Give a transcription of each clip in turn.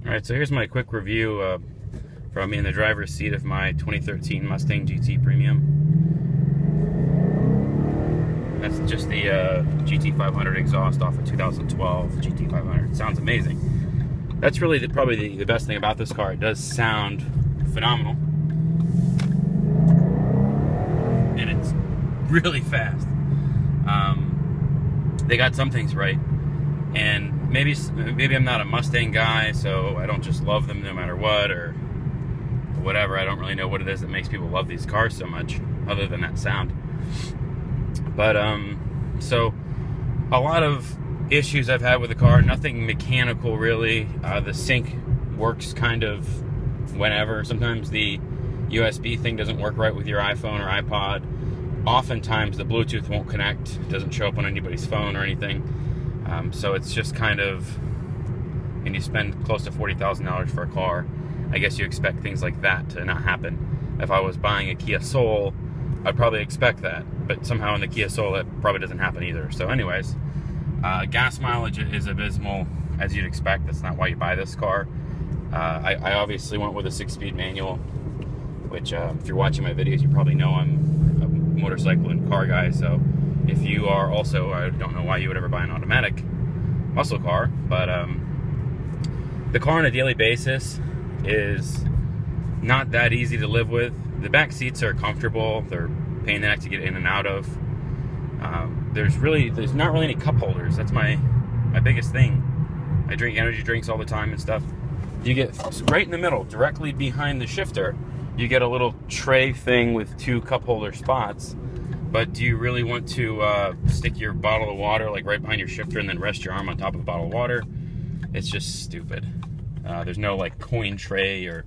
Alright, so here's my quick review from me in the driver's seat of my 2013 Mustang GT Premium. That's just the GT 500 exhaust off a 2012 GT 500. Sounds amazing. That's really probably the best thing about this car. It does sound phenomenal. And it's really fast. They got some things right. And maybe I'm not a Mustang guy, so I don't just love them no matter what, or whatever. I don't really know what it is that makes people love these cars so much, other than that sound. But, so, a lot of issues I've had with the car, nothing mechanical really. The sync works kind of whenever. Sometimes the USB thing doesn't work right with your iPhone or iPod. Oftentimes the Bluetooth won't connect. It doesn't show up on anybody's phone or anything. So it's just kind of, and you spend close to $40,000 for a car, I guess you expect things like that to not happen. If I was buying a Kia Soul, I'd probably expect that, but somehow in the Kia Soul that probably doesn't happen either. So anyways, gas mileage is abysmal, as you'd expect. That's not why you buy this car. I obviously went with a 6-speed manual, which if you're watching my videos, you probably know I'm a motorcycle and car guy. So if you are also, I don't know why you would ever buy an automatic muscle car, but the car on a daily basis is not that easy to live with. The back seats are comfortable. They're pain in the neck to get in and out of. There's not really any cup holders. That's my biggest thing. I drink energy drinks all the time and stuff. You get right in the middle, directly behind the shifter, you get a little tray thing with 2 cup holder spots. But do you really want to stick your bottle of water like right behind your shifter and then rest your arm on top of a bottle of water? It's just stupid. There's no like coin tray or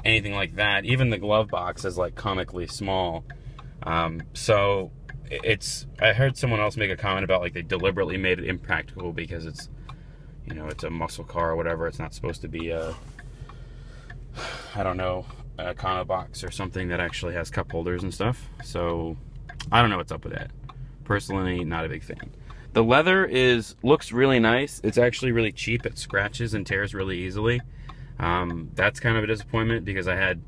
anything like that. Even the glove box is like comically small. So I heard someone else make a comment about like they deliberately made it impractical because it's, you know, it's a muscle car or whatever. It's not supposed to be a, I don't know, a Econo box or something that actually has cup holders and stuff. So I don't know what's up with that. Personally, not a big fan. The leather looks really nice. It's actually really cheap. It scratches and tears really easily. That's kind of a disappointment because I had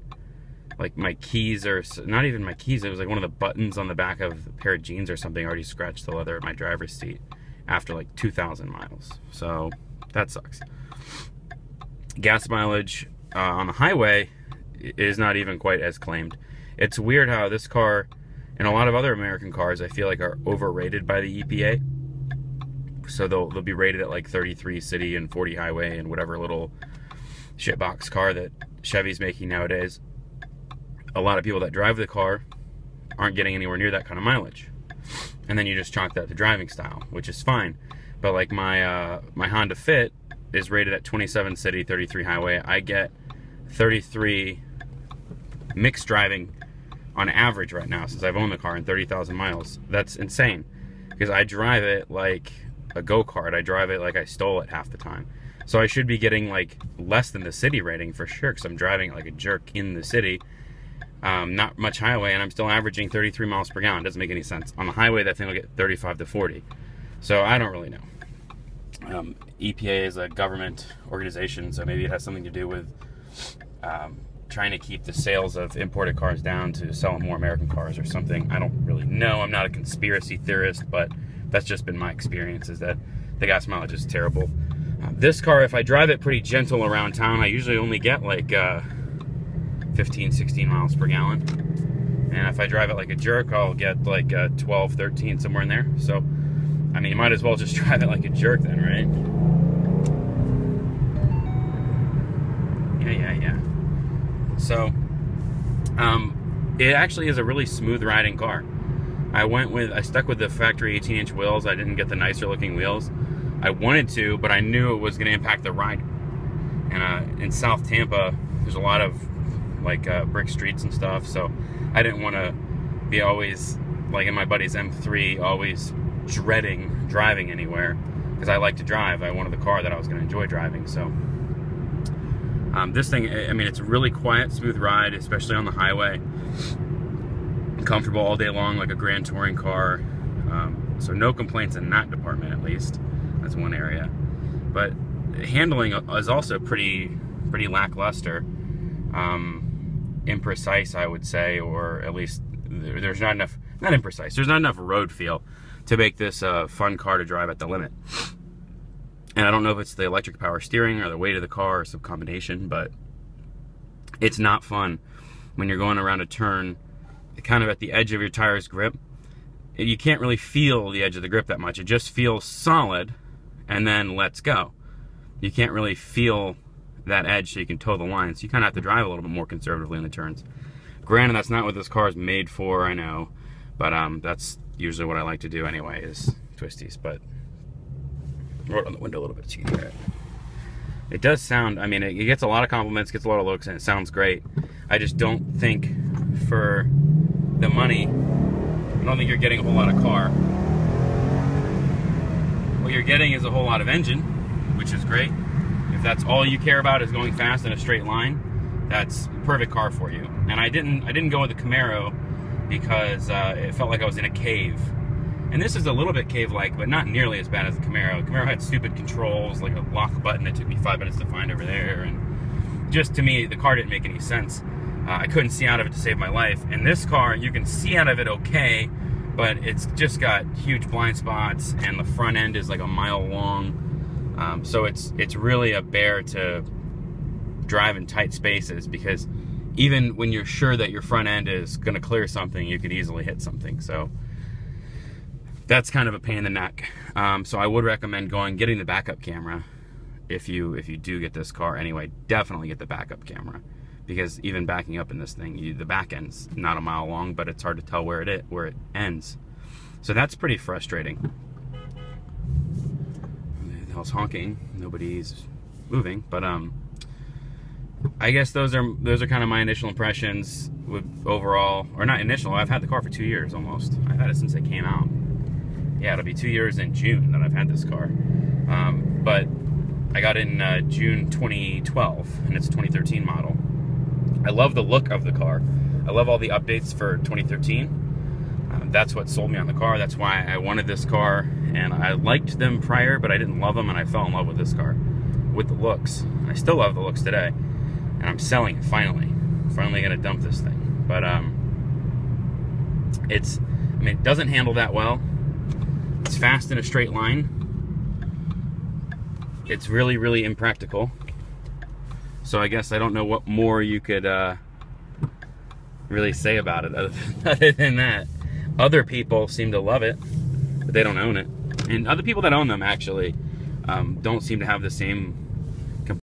like my keys, or not even my keys, it was like one of the buttons on the back of a pair of jeans or something already scratched the leather at my driver's seat after like 2,000 miles. So that sucks. Gas mileage on the highway is not even quite as claimed. It's weird how this car and a lot of other American cars I feel like are overrated by the EPA. So they'll be rated at like 33 city and 40 highway and whatever little shitbox car that Chevy's making nowadays. A lot of people that drive the car aren't getting anywhere near that kind of mileage. And then you just chalk that to driving style, which is fine. But like my Honda Fit is rated at 27 city, 33 highway. I get 33 mixed driving on average right now since I've owned the car in 30,000 miles. That's insane because I drive it like a go-kart. I drive it like I stole it half the time. So I should be getting like less than the city rating for sure because I'm driving it like a jerk in the city. Not much highway, and I'm still averaging 33 miles per gallon. Doesn't make any sense. On the highway, that thing will get 35 to 40. So I don't really know. EPA is a government organization, so maybe it has something to do with trying to keep the sales of imported cars down to sell more American cars or something. I don't really know. I'm not a conspiracy theorist, but that's just been my experience, is that the gas mileage is terrible. This car, if I drive it pretty gentle around town, I usually only get like 15, 16 miles per gallon. And if I drive it like a jerk, I'll get like 12, 13, somewhere in there. So, I mean, you might as well just drive it like a jerk then, right? Yeah. So, it actually is a really smooth riding car. I stuck with the factory 18-inch wheels. I didn't get the nicer looking wheels. I wanted to, but I knew it was going to impact the ride. And in South Tampa, there's a lot of like brick streets and stuff, so I didn't want to be always like in my buddy's M3 always dreading driving anywhere, because I like to drive. I wanted the car that I was going to enjoy driving. So this thing, I mean, it's a really quiet, smooth ride, especially on the highway. Comfortable all day long, like a Grand Touring car. So no complaints in that department, at least. That's one area. But handling is also pretty pretty lackluster, imprecise, I would say, or at least there's not enough, not imprecise, there's not enough road feel to make this a fun car to drive at the limit. And I don't know if it's the electric power steering or the weight of the car or some combination, but it's not fun when you're going around a turn kind of at the edge of your tire's grip. You can't really feel the edge of the grip that much. It just feels solid and then lets go. You can't really feel that edge so you can toe the line. So you kind of have to drive a little bit more conservatively in the turns. Granted, that's not what this car is made for, I know. But that's usually what I like to do anyway, is twisties. But roll on the window a little bit so you can hear it. It does sound, I mean, it gets a lot of compliments, gets a lot of looks, and it sounds great. I just don't think for the money, I don't think you're getting a whole lot of car. What you're getting is a whole lot of engine, which is great. If that's all you care about is going fast in a straight line, that's the perfect car for you. And I didn't go with the Camaro because it felt like I was in a cave. And this is a little bit cave-like, but not nearly as bad as the Camaro. The Camaro had stupid controls, like a lock button that took me 5 minutes to find over there. And just to me, the car didn't make any sense. I couldn't see out of it to save my life. In this car, you can see out of it okay, but it's just got huge blind spots, and the front end is like a mile long. So it's really a bear to drive in tight spaces, because even when you're sure that your front end is going to clear something, you could easily hit something. So that's kind of a pain in the neck. So I would recommend getting the backup camera if you do get this car anyway. Definitely get the backup camera, because even backing up in this thing, the back end's not a mile long, but it's hard to tell where it ends. So that's pretty frustrating. The hell's honking? Nobody's moving, but I guess those are kind of my initial impressions with overall, or not initial. I've had the car for 2 years almost. I've had it since it came out. Yeah, it'll be 2 years in June that I've had this car. But I got it in June 2012, and it's a 2013 model. I love the look of the car. I love all the updates for 2013. That's what sold me on the car. That's why I wanted this car, and I liked them prior, but I didn't love them, and I fell in love with this car, with the looks. I still love the looks today, and I'm selling it finally. Finally gonna dump this thing. But it doesn't handle that well. It's fast in a straight line. It's really, really impractical. So I guess I don't know what more you could really say about it other than that. Other people seem to love it, but they don't own it. And other people that own them actually don't seem to have the same